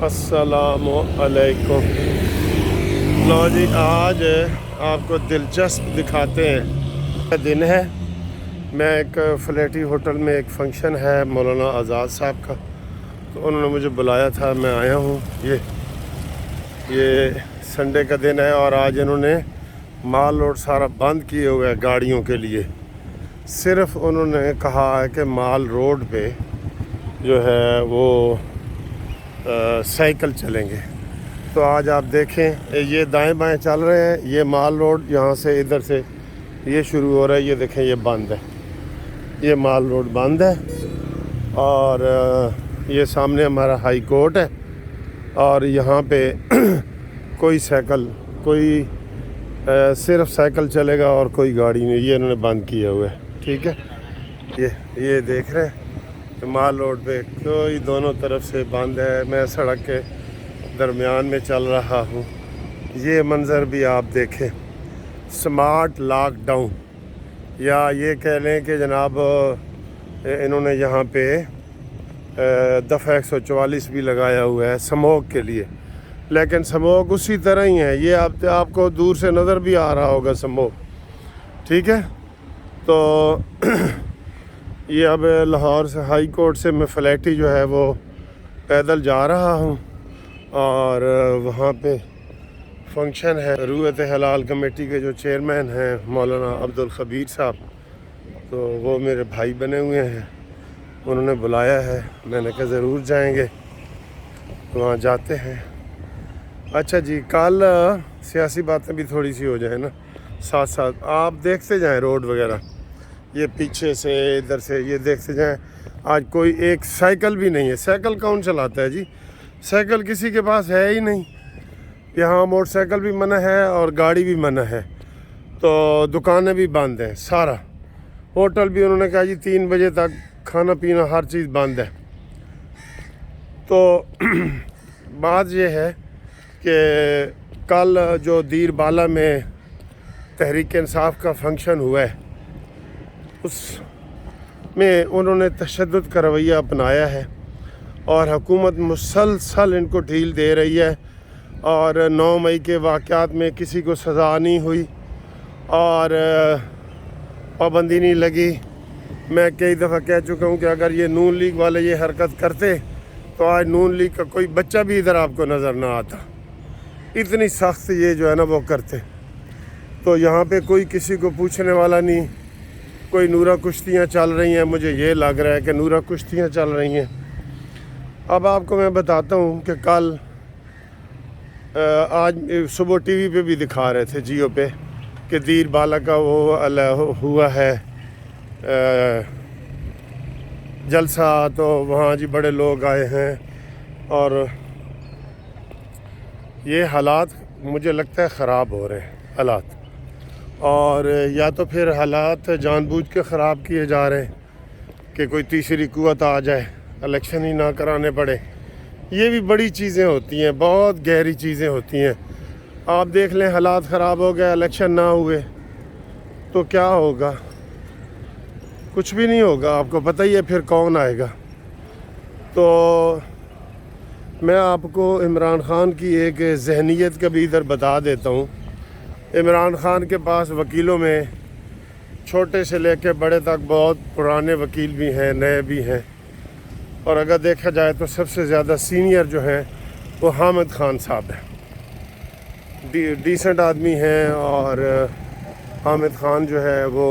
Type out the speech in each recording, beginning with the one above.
السلام علیکم۔ لو جی، آج آپ کو دلچسپ دکھاتے ہیں دن ہے۔ میں ایک فلیٹی ہوٹل میں ایک فنکشن ہے مولانا آزاد صاحب کا، تو انہوں نے مجھے بلایا تھا، میں آیا ہوں۔ یہ سنڈے کا دن ہے اور آج انہوں نے مال روڈ سارا بند کیے ہوئے ہے گاڑیوں کے لیے۔ صرف انہوں نے کہا ہے کہ مال روڈ پہ جو ہے وہ سائیکل چلیں گے۔ تو آج آپ دیکھیں، یہ دائیں بائیں چل رہے ہیں، یہ مال روڈ یہاں سے ادھر سے یہ شروع ہو رہا ہے، یہ دیکھیں یہ بند ہے، یہ مال روڈ بند ہے۔ اور یہ سامنے ہمارا ہائی کورٹ ہے، اور یہاں پہ کوئی صرف سائیکل چلے گا اور کوئی گاڑی نہیں، یہ انہوں نے بند کیا ہوا ہے۔ ٹھیک ہے، یہ دیکھ رہے ہیں مال روڈ پہ کوئی دونوں طرف سے بند ہے۔ میں سڑک کے درمیان میں چل رہا ہوں۔ یہ منظر بھی آپ دیکھیں، سمارٹ لاک ڈاؤن، یا یہ کہہ لیں کہ جناب انہوں نے یہاں پہ دفعہ 144 بھی لگایا ہوا ہے سموگ کے لیے، لیکن سموگ اسی طرح ہی ہے، یہ آپ کو دور سے نظر بھی آ رہا ہوگا سموگ۔ ٹھیک ہے، تو یہ اب لاہور سے ہائی کورٹ سے میں فلیٹی جو ہے وہ پیدل جا رہا ہوں، اور وہاں پہ فنکشن ہے۔ رویت حلال کمیٹی کے جو چیئرمین ہیں مولانا عبدالخبیر صاحب، تو وہ میرے بھائی بنے ہوئے ہیں، انہوں نے بلایا ہے، میں نے کہا ضرور جائیں گے، وہاں جاتے ہیں۔ اچھا جی، کل سیاسی باتیں بھی تھوڑی سی ہو جائیں نا ساتھ ساتھ، آپ دیکھتے جائیں روڈ وغیرہ، یہ پیچھے سے ادھر سے یہ دیکھتے جائیں۔ آج کوئی ایک سائیکل بھی نہیں ہے، سائیکل کون چلاتا ہے جی؟ سائیکل کسی کے پاس ہے ہی نہیں۔ یہاں موٹر سائیکل بھی منع ہے اور گاڑی بھی منع ہے، تو دکانیں بھی بند ہیں، سارا ہوٹل بھی انہوں نے کہا جی 3 بجے تک کھانا پینا ہر چیز بند ہے۔ تو بات یہ ہے کہ کل جو دیر بالا میں تحریک انصاف کا فنکشن ہوا ہے، اس میں انہوں نے تشدد کا رویہ اپنایا ہے، اور حکومت مسلسل ان کو ڈھیل دے رہی ہے، اور 9 مئی کے واقعات میں کسی کو سزا نہیں ہوئی اور پابندی نہیں لگی۔ میں کئی دفعہ کہہ چکا ہوں کہ اگر یہ نون لیگ والے یہ حرکت کرتے تو آج نون لیگ کا کوئی بچہ بھی ادھر آپ کو نظر نہ آتا، اتنی سخت یہ جو ہے نا وہ کرتے۔ تو یہاں پہ کوئی کسی کو پوچھنے والا نہیں، کوئی نورہ کشتیاں چل رہی ہیں، مجھے یہ لگ رہا ہے کہ نورہ کشتیاں چل رہی ہیں۔ اب آپ کو میں بتاتا ہوں کہ کل آج صبح ٹی وی پہ بھی دکھا رہے تھے، جیو پہ، کہ دیر بالا کا وہ ہوا ہے جلسہ، تو وہاں جی بڑے لوگ آئے ہیں، اور یہ حالات مجھے لگتا ہے خراب ہو رہے ہیں حالات، اور یا تو پھر حالات جان بوجھ کے خراب کیے جا رہے ہیں کہ کوئی تیسری قوت آ جائے، الیکشن ہی نہ کرانے پڑے۔ یہ بھی بڑی چیزیں ہوتی ہیں، بہت گہری چیزیں ہوتی ہیں۔ آپ دیکھ لیں حالات خراب ہو گئے، الیکشن نہ ہوئے تو کیا ہوگا؟ کچھ بھی نہیں ہوگا، آپ کو پتہ ہی ہے پھر کون آئے گا۔ تو میں آپ کو عمران خان کی ایک ذہنیت کا بھی ادھر بتا دیتا ہوں۔ عمران خان کے پاس وکیلوں میں چھوٹے سے لے کے بڑے تک بہت پرانے وکیل بھی ہیں، نئے بھی ہیں، اور اگر دیکھا جائے تو سب سے زیادہ سینئر جو ہیں وہ حامد خان صاحب ہیں، ڈیسنٹ آدمی ہیں، اور حامد خان جو ہے وہ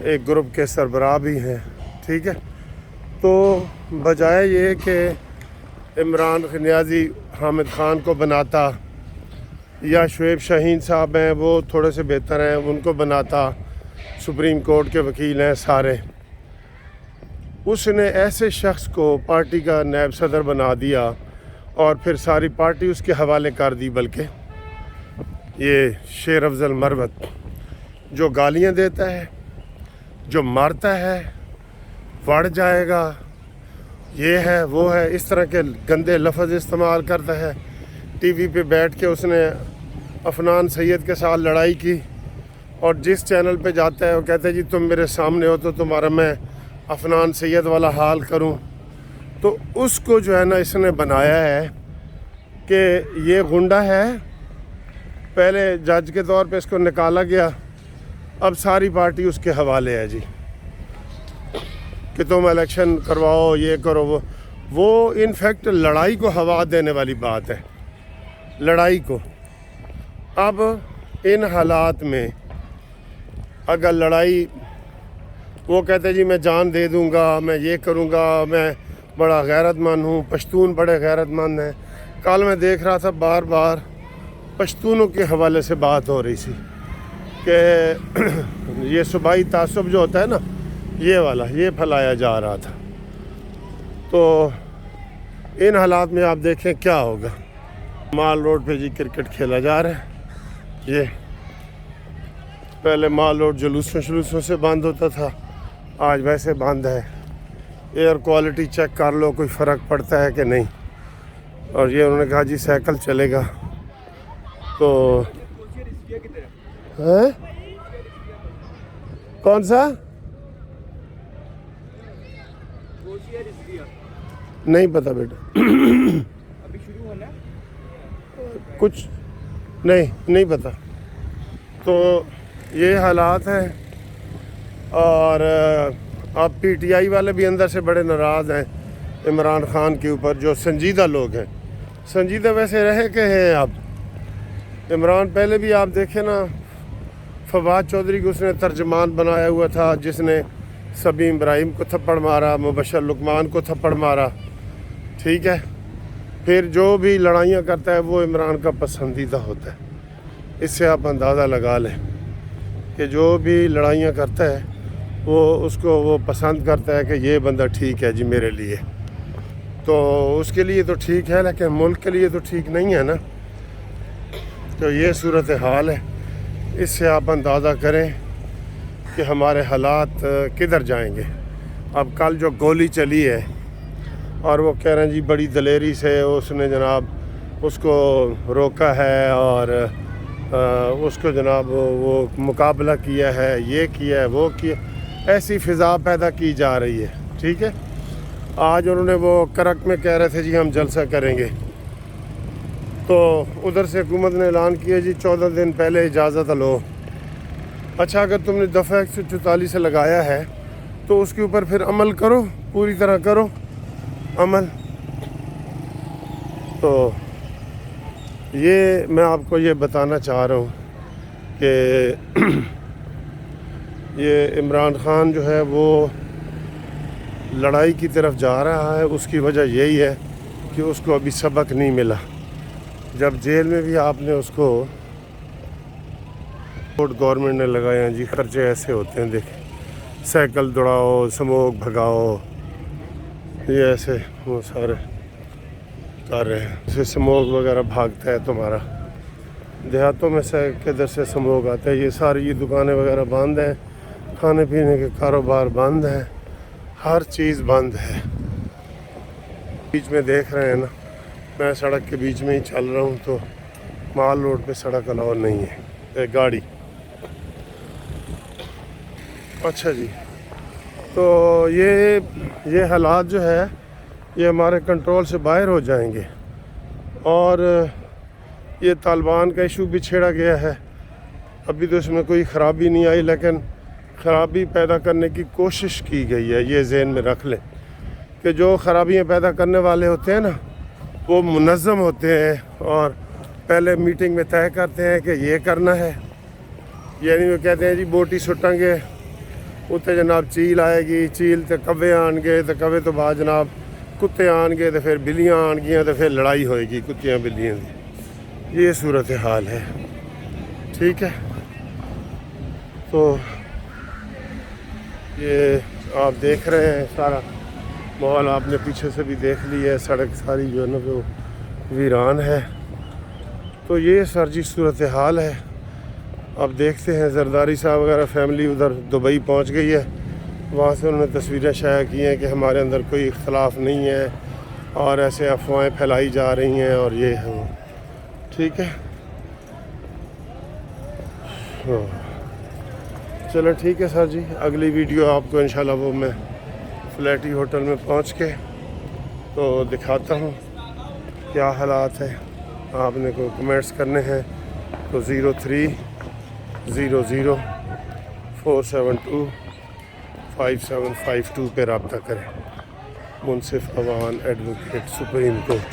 ایک گروپ کے سربراہ بھی ہیں۔ ٹھیک ہے، تو بجائے یہ کہ عمران نیازی حامد خان کو بناتا، یا شعیب شاہین صاحب ہیں وہ تھوڑے سے بہتر ہیں، ان کو بناتا، سپریم کورٹ کے وکیل ہیں سارے، اس نے ایسے شخص کو پارٹی کا نائب صدر بنا دیا، اور پھر ساری پارٹی اس کے حوالے کر دی۔ بلکہ یہ شیر افضل مروت جو گالیاں دیتا ہے، جو مارتا ہے، وڑ جائے گا، یہ ہے وہ ہے، اس طرح کے گندے لفظ استعمال کرتا ہے۔ ٹی وی پہ بیٹھ کے اس نے عفنان سید کے ساتھ لڑائی کی، اور جس چینل پہ جاتا ہے وہ کہتا ہے جی تم میرے سامنے ہو تو تمہارا میں عفنان سید والا حال کروں۔ تو اس کو جو ہے نا اس نے بنایا ہے کہ یہ غنڈہ ہے. پہلے جج کے طور پہ اس کو نکالا گیا, اب ساری پارٹی اس کے حوالے ہے جی کہ تم الیکشن کرواؤ, یہ کرو وہ انفیکٹ لڑائی کو ہوا دینے والی بات ہے, لڑائی کو. اب ان حالات میں اگر لڑائی, وہ کہتے جی میں جان دے دوں گا, میں یہ کروں گا, میں بڑا غیرت مند ہوں, پشتون بڑے غیرت مند ہیں. کل میں دیکھ رہا تھا بار بار پشتونوں کے حوالے سے بات ہو رہی تھی کہ یہ صوبائی تعصب جو ہوتا ہے نا, یہ والا یہ پھیلایا جا رہا تھا. تو ان حالات میں آپ دیکھیں کیا ہوگا. مال روڈ پہ جی کرکٹ کھیلا جا رہا ہے. یہ پہلے مال روڈ جلوسوں سے بند ہوتا تھا, آج ویسے بند ہے. ایئر کوالٹی چیک کر لو, کوئی فرق پڑتا ہے کہ نہیں. اور یہ انہوں نے کہا جی سائیکل چلے گا. تو کون سا نہیں پتا بیٹا, کچھ نہیں پتا. تو یہ حالات ہیں. اور اب پی ٹی آئی والے بھی اندر سے بڑے ناراض ہیں عمران خان کے اوپر, جو سنجیدہ لوگ ہیں. سنجیدہ ویسے رہے کہ ہیں اب. عمران پہلے بھی آپ دیکھیں نا, فواد چودھری کو اس نے ترجمان بنایا ہوا تھا, جس نے سبیم ابراہیم کو تھپڑ مارا, مبشر لقمان کو تھپڑ مارا. ٹھیک ہے, پھر جو بھی لڑائیاں کرتا ہے وہ عمران کا پسندیدہ ہوتا ہے. اس سے آپ اندازہ لگا لیں کہ جو بھی لڑائیاں کرتا ہے وہ اس کو وہ پسند کرتا ہے کہ یہ بندہ ٹھیک ہے جی میرے لیے. تو اس کے لیے تو ٹھیک ہے, لیکن ملک کے لیے تو ٹھیک نہیں ہے نا. تو یہ صورتحال ہے. اس سے آپ اندازہ کریں کہ ہمارے حالات کدھر جائیں گے. اب کل جو گولی چلی ہے اور وہ کہہ رہے ہیں جی بڑی دلیری سے اس نے جناب اس کو روکا ہے اور اس کو جناب وہ مقابلہ کیا ہے, یہ کیا ہے, وہ کیا. ایسی فضا پیدا کی جا رہی ہے. ٹھیک ہے, آج انہوں نے وہ کرک میں کہہ رہے تھے جی ہم جلسہ کریں گے, تو ادھر سے حکومت نے اعلان کیا جی 14 دن پہلے اجازت لو. اچھا, اگر تم نے دفعہ 144 سے لگایا ہے تو اس کے اوپر پھر عمل کرو, پوری طرح کرو عمل. تو یہ میں آپ کو یہ بتانا چاہ رہا ہوں کہ یہ عمران خان جو ہے وہ لڑائی کی طرف جا رہا ہے. اس کی وجہ یہی ہے کہ اس کو ابھی سبق نہیں ملا. جب جیل میں بھی آپ نے اس کو گورنمنٹ نے لگایا جی, خرچے ایسے ہوتے ہیں دیکھیں, سائیکل دوڑاؤ, سموک بھگاؤ, یہ ایسے وہ سارے کر رہے ہیں. اسے سموک وغیرہ بھاگتا ہے تمہارا. دیہاتوں میں سے کدھر سے سموک آتا ہے. یہ ساری یہ دکانیں وغیرہ بند ہیں, کھانے پینے کے کاروبار بند ہیں, ہر چیز بند ہے. بیچ میں دیکھ رہے ہیں نا, میں سڑک کے بیچ میں ہی چل رہا ہوں, تو مال روڈ پہ سڑک الاؤ نہیں ہے گاڑی. اچھا جی, تو یہ حالات جو ہے یہ ہمارے کنٹرول سے باہر ہو جائیں گے. اور یہ طالبان کا ایشو بھی چھیڑا گیا ہے. ابھی تو اس میں کوئی خرابی نہیں آئی, لیکن خرابی پیدا کرنے کی کوشش کی گئی ہے. یہ ذہن میں رکھ لیں کہ جو خرابیاں پیدا کرنے والے ہوتے ہیں نا وہ منظم ہوتے ہیں, اور پہلے میٹنگ میں طے کرتے ہیں کہ یہ کرنا ہے. یعنی وہ کہتے ہیں جی بوٹی سٹیں گے, اتنے جناب چیل آئے گی, چیل تے کوے آن گے, تو کوے تو بعد جناب کتے آن گے, تو پھر بلیاں آن گیا, تو پھر لڑائی ہوئے گی کتیاں بلیاں دی. یہ صورتحال ہے. ٹھیک ہے, تو یہ آپ دیکھ رہے ہیں سارا ماحول, آپ نے پیچھے سے بھی دیکھ لی ہے, سڑک ساری جو ہے نا وہ ویران ہے. تو یہ سر جی صورتحال ہے. اب دیکھتے ہیں, زرداری صاحب وغیرہ فیملی ادھر دبئی پہنچ گئی ہے, وہاں سے انہوں نے تصویریں شائع کی ہیں کہ ہمارے اندر کوئی اختلاف نہیں ہے اور ایسے افواہیں پھیلائی جا رہی ہیں اور یہ ہے وہ. ٹھیک ہے, چلو ٹھیک ہے سر جی. اگلی ویڈیو آپ کو انشاءاللہ وہ میں فلیٹی ہوٹل میں پہنچ کے تو دکھاتا ہوں کیا حالات ہے. آپ نے کوئی کمنٹس کرنے ہیں تو 0300472572 پہ رابطہ کریں. منصف اوان ایڈوکیٹ سپریم کورٹ.